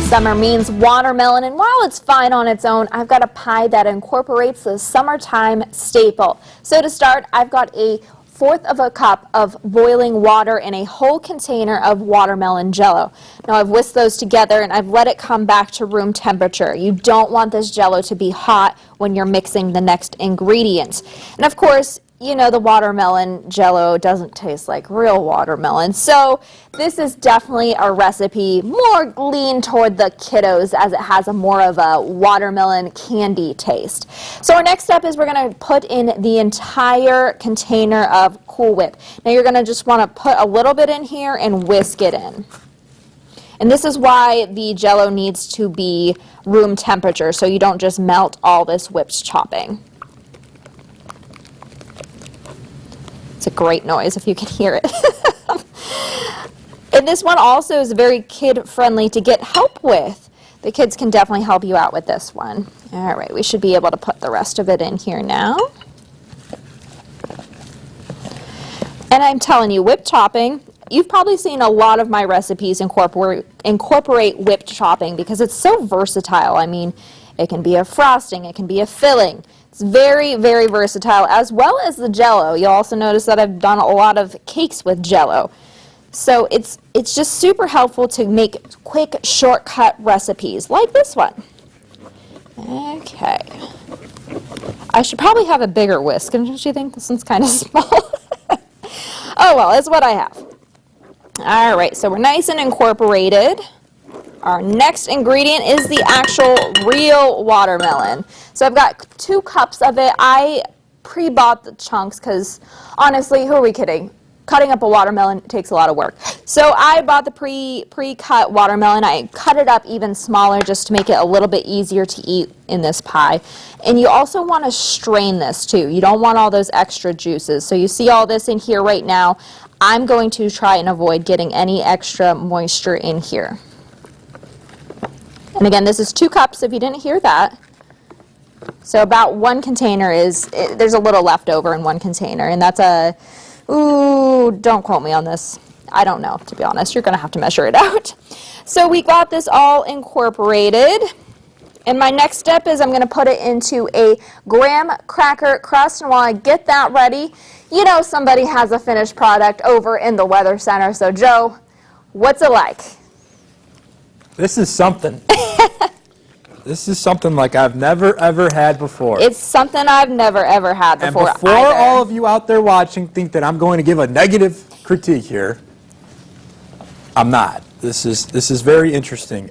Summer means watermelon, and while it's fine on its own, I've got a pie that incorporates the summertime staple. So to start, I've got a fourth of a cup of boiling water in a whole container of watermelon jello. Now I've whisked those together and I've let it come back to room temperature. You don't want this jello to be hot when you're mixing the next ingredients. And of course, you know, the watermelon jello doesn't taste like real watermelon. So this is definitely a recipe more lean toward the kiddos, as it has a more of a watermelon candy taste. So our next step is we're going to put in the entire container of Cool Whip. Now you're going to just want to put a little bit in here and whisk it in. And this is why the jello needs to be room temperature, so you don't just melt all this whipped chopping. It's a great noise if you can hear it. And this one also is very kid-friendly to get help with. The kids can definitely help you out with this one. All right, we should be able to put the rest of it in here now. And I'm telling you, whipped chopping, you've probably seen a lot of my recipes incorporate whipped chopping because it's so versatile. I mean, it can be a frosting, it can be a filling. It's very, very versatile, as well as the jello. You'll also notice that I've done a lot of cakes with jello. So it's just super helpful to make quick shortcut recipes like this one. Okay. I should probably have a bigger whisk, don't you think? This one's kind of small. Oh well, it's what I have. All right, so we're nice and incorporated. Our next ingredient is the actual real watermelon. So I've got 2 cups of it. I pre-bought the chunks because honestly, who are we kidding? Cutting up a watermelon takes a lot of work. So I bought the pre-cut watermelon. I cut it up even smaller just to make it a little bit easier to eat in this pie. And you also want to strain this too. You don't want all those extra juices. So you see all this in here right now. I'm going to try and avoid getting any extra moisture in here. And again, this is 2 cups if you didn't hear that. So about 1 container there's a little left over in 1 container. And that's ooh, don't quote me on this. I don't know, to be honest. You're going to have to measure it out. So we got this all incorporated. And my next step is I'm going to put it into a graham cracker crust. And while I get that ready, you know somebody has a finished product over in the Weather Center. So Joe, what's it like? This is something. This is something like I've never, ever had before. It's something I've never, ever had before. And before all of you out there watching think that I'm going to give a negative critique here, I'm not. This is very interesting.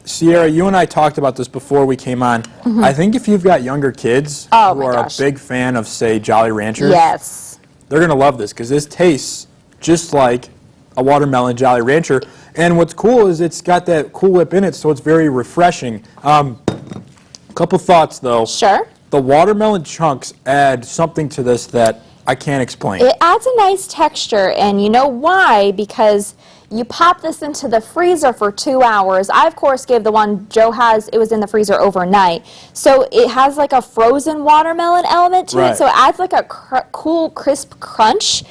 Sierra, you and I talked about this before we came on. Mm-hmm. I think if you've got younger kids who are a big fan of, say, Jolly Ranchers, yes, they're going to love this because this tastes just like a watermelon Jolly Rancher. And what's cool is it's got that Cool Whip in it, so it's very refreshing. Couple thoughts, though. Sure. The watermelon chunks add something to this that I can't explain. It adds a nice texture, and you know why? Because you pop this into the freezer for 2 hours. I, of course, gave the one Joe has, it was in the freezer overnight. So it has like a frozen watermelon element to it, so it adds like a cool, crisp crunch.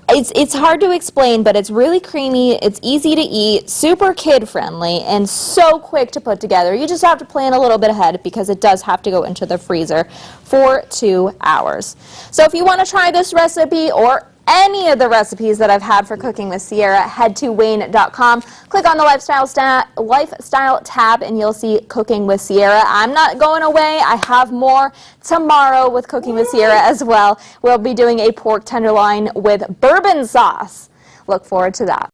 It's hard to explain, but it's really creamy, it's easy to eat, super kid-friendly, and so quick to put together. You just have to plan a little bit ahead because it does have to go into the freezer for 2 hours. So if you want to try this recipe or any of the recipes that I've had for Cooking with Sierra, head to Wayne.com, click on the Lifestyle tab, and you'll see Cooking with Sierra. I'm not going away. I have more tomorrow with Cooking with Sierra as well. We'll be doing a pork tenderloin with bourbon sauce. Look forward to that.